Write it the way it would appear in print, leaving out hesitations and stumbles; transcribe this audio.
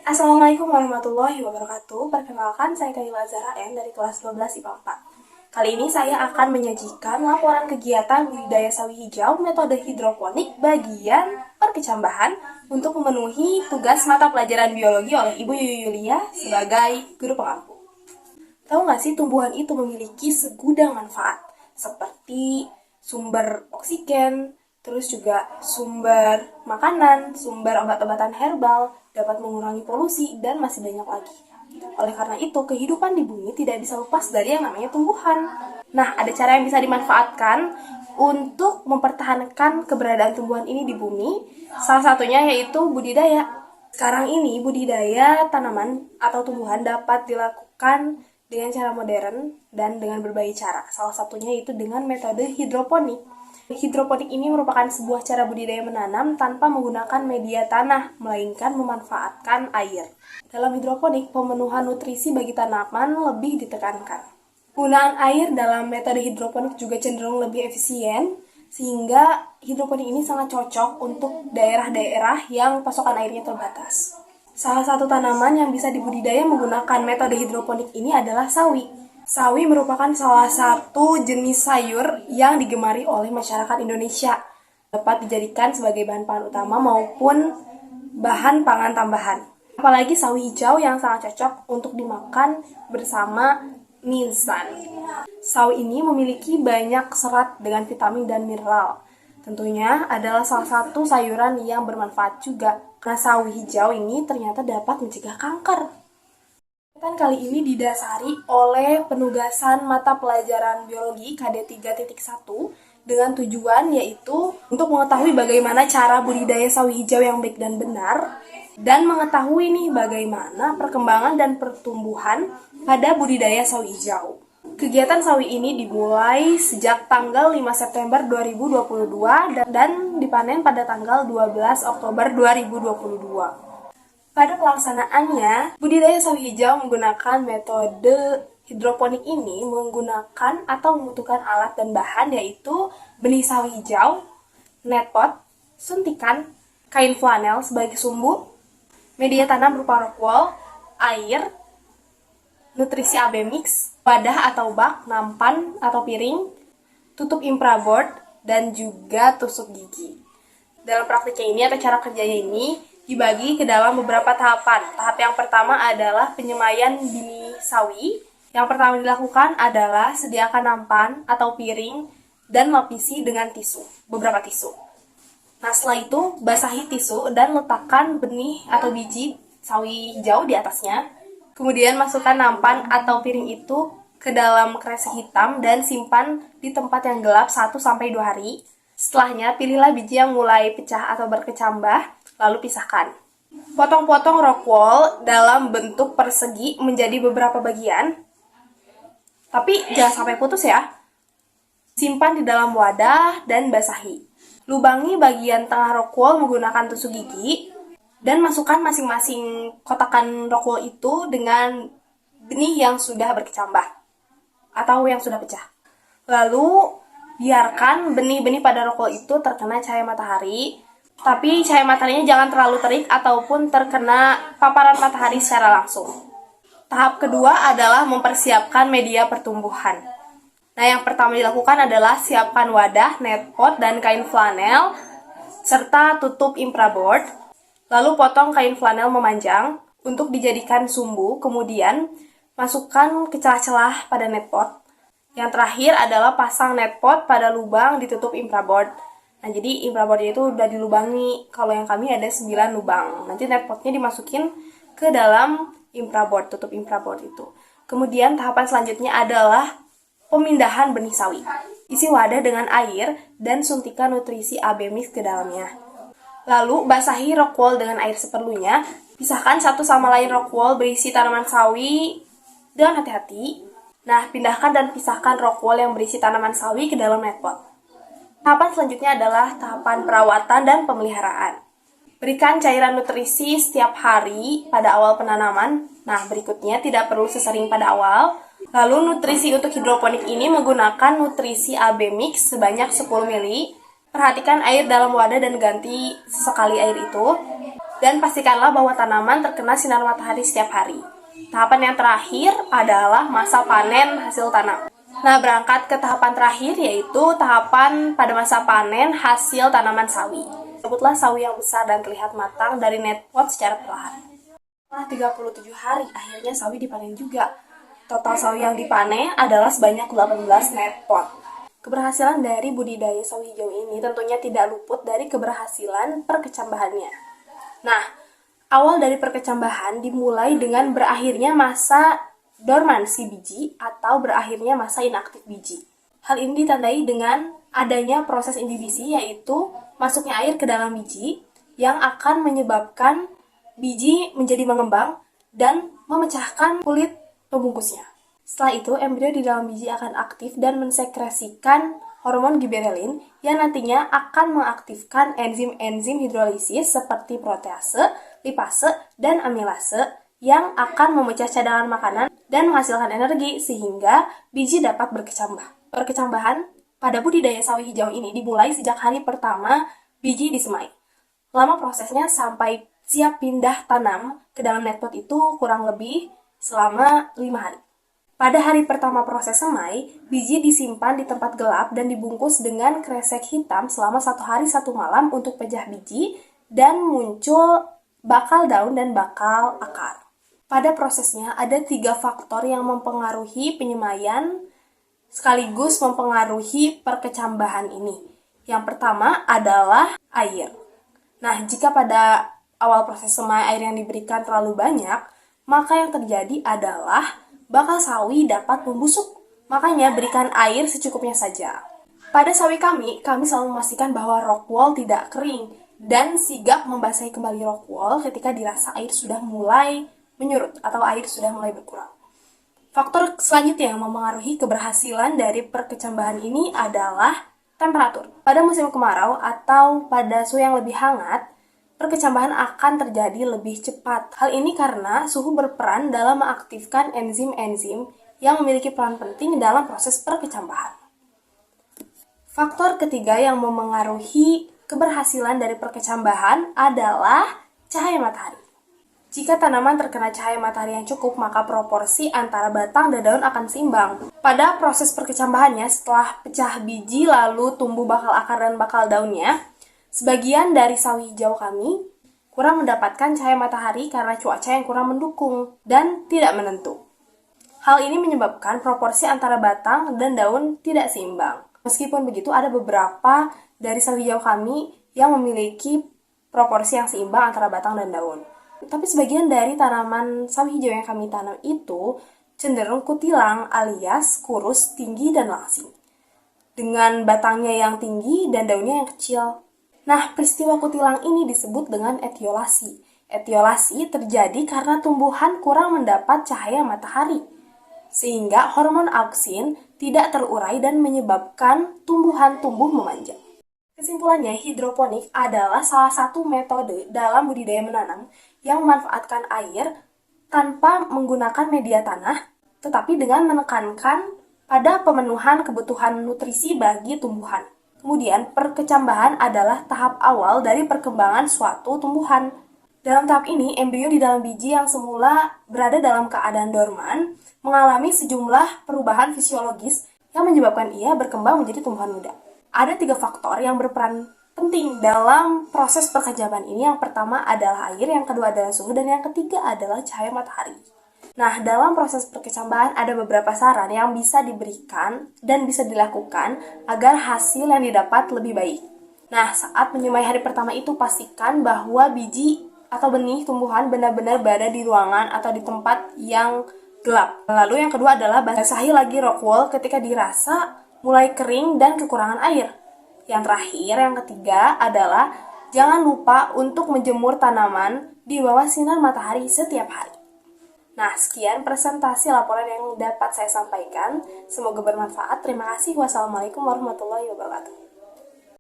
Assalamualaikum warahmatullahi wabarakatuh. Perkenalkan, saya Kaila Zahra N dari kelas 12 IPA 4. Kali ini saya akan menyajikan laporan kegiatan budidaya sawi hijau metode hidroponik bagian perkecambahan untuk memenuhi tugas mata pelajaran biologi oleh Ibu Yuyu Yulia sebagai guru pengampu. Tahu nggak sih, tumbuhan itu memiliki segudang manfaat seperti sumber oksigen, terus juga sumber makanan, sumber obat-obatan herbal, dapat mengurangi polusi, dan masih banyak lagi. Oleh karena itu, kehidupan di bumi tidak bisa lepas dari yang namanya tumbuhan. Nah, ada cara yang bisa dimanfaatkan untuk mempertahankan keberadaan tumbuhan ini di bumi. Salah satunya yaitu budidaya. Sekarang ini, budidaya tanaman atau tumbuhan dapat dilakukan dengan cara modern dan dengan berbagai cara. Salah satunya yaitu dengan metode hidroponik. Hidroponik ini merupakan sebuah cara budidaya menanam tanpa menggunakan media tanah, melainkan memanfaatkan air. Dalam hidroponik, pemenuhan nutrisi bagi tanaman lebih ditekankan. Penggunaan air dalam metode hidroponik juga cenderung lebih efisien, sehingga hidroponik ini sangat cocok untuk daerah-daerah yang pasokan airnya terbatas. Salah satu tanaman yang bisa dibudidaya menggunakan metode hidroponik ini adalah sawi. Sawi merupakan salah satu jenis sayur yang digemari oleh masyarakat Indonesia. Dapat dijadikan sebagai bahan pangan utama maupun bahan pangan tambahan. Apalagi sawi hijau yang sangat cocok untuk dimakan bersama mie instan. Sawi ini memiliki banyak serat dengan vitamin dan mineral. Tentunya adalah salah satu sayuran yang bermanfaat juga, karena sawi hijau ini ternyata dapat mencegah kanker. Kali ini didasari oleh penugasan mata pelajaran biologi KD 3.1 dengan tujuan yaitu untuk mengetahui bagaimana cara budidaya sawi hijau yang baik dan benar, dan mengetahui nih bagaimana perkembangan dan pertumbuhan pada budidaya sawi hijau. Kegiatan sawi ini dimulai sejak tanggal 5 September 2022 dan dipanen pada tanggal 12 Oktober 2022. Pada pelaksanaannya, budidaya sawi hijau menggunakan metode hidroponik ini menggunakan atau membutuhkan alat dan bahan yaitu benih sawi hijau, net pot, suntikan, kain flanel sebagai sumbu, media tanam berupa rock wool, air, nutrisi AB mix, wadah atau bak, nampan atau piring, tutup infraboard, dan juga tusuk gigi. Dalam praktiknya ini atau cara kerjanya ini dibagi ke dalam beberapa tahapan. Tahap yang pertama adalah penyemaian benih sawi. Yang pertama dilakukan adalah sediakan nampan atau piring dan lapisi dengan tisu, beberapa tisu. Nah, setelah itu basahi tisu dan letakkan benih atau biji sawi hijau di atasnya. Kemudian masukkan nampan atau piring itu ke dalam kresek hitam dan simpan di tempat yang gelap 1-2 hari. Setelahnya, pilihlah biji yang mulai pecah atau berkecambah, lalu pisahkan. Potong-potong rock wool dalam bentuk persegi menjadi beberapa bagian, tapi jangan sampai putus ya. Simpan di dalam wadah dan basahi. Lubangi bagian tengah rock wool menggunakan tusuk gigi, dan masukkan masing-masing kotakan rock wool itu dengan benih yang sudah berkecambah atau yang sudah pecah. Lalu biarkan benih-benih pada rock wool itu terkena cahaya matahari, tapi cahaya mataharinya jangan terlalu terik ataupun terkena paparan matahari secara langsung. Tahap kedua adalah mempersiapkan media pertumbuhan. Nah, yang pertama dilakukan adalah siapkan wadah, net pot, dan kain flanel, serta tutup infraboard. Lalu potong kain flanel memanjang untuk dijadikan sumbu, kemudian masukkan ke celah-celah pada net pot. Yang terakhir adalah pasang net pot pada lubang ditutup infraboard. Nah, jadi infraboardnya itu udah dilubangi. Kalau yang kami ada 9 lubang. Nanti net potnya dimasukin ke dalam infraboard, tutup infraboard itu. Kemudian tahapan selanjutnya adalah pemindahan benih sawi. Isi wadah dengan air dan suntikan nutrisi AB mix ke dalamnya. Lalu basahi rock wool dengan air seperlunya. Pisahkan satu sama lain rock wool berisi tanaman sawi dengan hati-hati. Nah, pindahkan dan pisahkan rock wool yang berisi tanaman sawi ke dalam net pot. Tahapan selanjutnya adalah tahapan perawatan dan pemeliharaan. Berikan cairan nutrisi setiap hari pada awal penanaman. Nah, berikutnya tidak perlu sesering pada awal. Lalu nutrisi untuk hidroponik ini menggunakan nutrisi AB mix sebanyak 10 ml. Perhatikan air dalam wadah dan ganti sesekali air itu. Dan pastikanlah bahwa tanaman terkena sinar matahari setiap hari. Tahapan yang terakhir adalah masa panen hasil tanam. Nah, berangkat ke tahapan terakhir, yaitu tahapan pada masa panen hasil tanaman sawi. Sebutlah sawi yang besar dan terlihat matang dari netpot secara perlahan. Setelah 37 hari, akhirnya sawi dipanen juga. Total sawi yang dipanen adalah sebanyak 18 netpot. Keberhasilan dari budidaya sawi hijau ini tentunya tidak luput dari keberhasilan perkecambahannya. Nah, awal dari perkecambahan dimulai dengan berakhirnya masa dormansi biji atau berakhirnya masa inaktif biji. Hal ini ditandai dengan adanya proses indivisi, yaitu masuknya air ke dalam biji yang akan menyebabkan biji menjadi mengembang dan memecahkan kulit pembungkusnya. Setelah itu, embrio di dalam biji akan aktif dan mensekresikan hormon giberelin yang nantinya akan mengaktifkan enzim-enzim hidrolisis seperti protease, lipase, dan amilase yang akan memecah cadangan makanan dan menghasilkan energi sehingga biji dapat berkecambah. Perkecambahan pada budidaya sawi hijau ini dimulai sejak hari pertama biji disemai. Lama prosesnya sampai siap pindah tanam ke dalam netpot itu kurang lebih selama 5 hari. Pada hari pertama proses semai, biji disimpan di tempat gelap dan dibungkus dengan kresek hitam selama 1 hari 1 malam untuk pecah biji dan muncul bakal daun dan bakal akar. Pada prosesnya ada 3 faktor yang mempengaruhi penyemaian sekaligus mempengaruhi perkecambahan ini. Yang pertama adalah air. Nah, jika pada awal proses semai air yang diberikan terlalu banyak, maka yang terjadi adalah bakal sawi dapat membusuk. Makanya berikan air secukupnya saja. Pada sawi kami selalu memastikan bahwa rock wool tidak kering dan sigap membasahi kembali rock wool ketika dirasa air sudah mulai menyurut atau air sudah mulai berkurang. Faktor selanjutnya yang mempengaruhi keberhasilan dari perkecambahan ini adalah temperatur. Pada musim kemarau atau pada suhu yang lebih hangat, perkecambahan akan terjadi lebih cepat. Hal ini karena suhu berperan dalam mengaktifkan enzim-enzim yang memiliki peran penting dalam proses perkecambahan. Faktor ketiga yang memengaruhi keberhasilan dari perkecambahan adalah cahaya matahari. Jika tanaman terkena cahaya matahari yang cukup, maka proporsi antara batang dan daun akan seimbang. Pada proses perkecambahannya, setelah pecah biji lalu tumbuh bakal akar dan bakal daunnya, sebagian dari sawi hijau kami kurang mendapatkan cahaya matahari karena cuaca yang kurang mendukung dan tidak menentu. Hal ini menyebabkan proporsi antara batang dan daun tidak seimbang. Meskipun begitu, ada beberapa dari sawi hijau kami yang memiliki proporsi yang seimbang antara batang dan daun. Tapi sebagian dari tanaman sawi hijau yang kami tanam itu cenderung kutilang alias kurus, tinggi, dan langsing. Dengan batangnya yang tinggi dan daunnya yang kecil. Nah, peristiwa kutilang ini disebut dengan etiolasi. Etiolasi terjadi karena tumbuhan kurang mendapat cahaya matahari, sehingga hormon auksin tidak terurai dan menyebabkan tumbuhan tumbuh memanjang. Kesimpulannya, hidroponik adalah salah satu metode dalam budidaya menanam yang memanfaatkan air tanpa menggunakan media tanah, tetapi dengan menekankan pada pemenuhan kebutuhan nutrisi bagi tumbuhan. Kemudian, perkecambahan adalah tahap awal dari perkembangan suatu tumbuhan. Dalam tahap ini, embrio di dalam biji yang semula berada dalam keadaan dorman mengalami sejumlah perubahan fisiologis yang menyebabkan ia berkembang menjadi tumbuhan muda. Ada 3 faktor yang berperan penting dalam proses perkecambahan ini. Yang pertama adalah air, yang kedua adalah suhu, dan yang ketiga adalah cahaya matahari. Nah, dalam proses perkecambahan ada beberapa saran yang bisa diberikan dan bisa dilakukan agar hasil yang didapat lebih baik. Nah, saat menyemai hari pertama itu pastikan bahwa biji atau benih tumbuhan benar-benar berada di ruangan atau di tempat yang gelap. Lalu yang kedua adalah basahi lagi rock wool ketika dirasa mulai kering dan kekurangan air. Yang terakhir, yang ketiga adalah jangan lupa untuk menjemur tanaman di bawah sinar matahari setiap hari. Nah, sekian presentasi laporan yang dapat saya sampaikan. Semoga bermanfaat. Terima kasih. Wassalamualaikum warahmatullahi wabarakatuh.